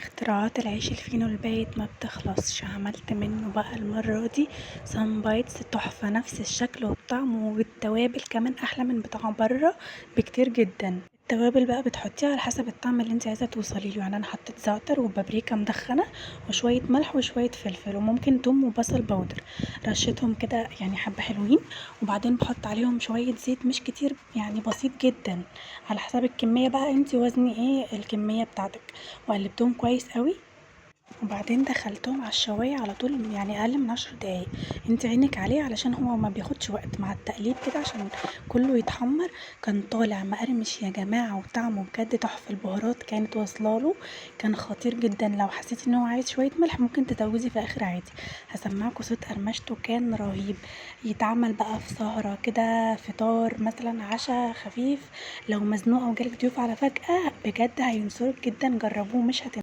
اختراعات العيش الفينو البايت ما بتخلصش. عملت منه بقى المرة دي سان بايتس تحفة، نفس الشكل والطعم والتوابل كمان احلى من بتاع بره بكتير جدا. التوابل بقى بتحطيها على حسب الطعم اللي انت عايزه توصلي له، يعني انا حطيت زعتر وبابريكا مدخنه وشويه ملح وشويه فلفل وممكن توم وبصل بودر، رشتهم كده يعني حبه حلوين. وبعدين بحط عليهم شويه زيت مش كتير، يعني بسيط جدا على حسب الكميه بقى، انت وزني ايه الكميه بتاعتك. وقلبتهم كويس قوي وبعدين دخلتهم على الشوايه على طول، يعني اقل من 10 دقايق. انت عينك عليه علشان هو ما بياخدش وقت مع التقليب كده عشان كله يتحمر. كان طالع مقرمش يا جماعه وطعمه بجد تحفه، البهارات كانت واصلاله، كان خطير جدا. لو حسيتي ان هو عايز شويه ملح ممكن تزودي في اخر عادي. هسمعكوا صوت قرمشته كان رهيب. يتعمل بقى في سهره كده، فطار مثلا، عشاء خفيف، لو مزنوقه وجالك ضيوف على فجأة بجد هينصرك جدا، جربوه مش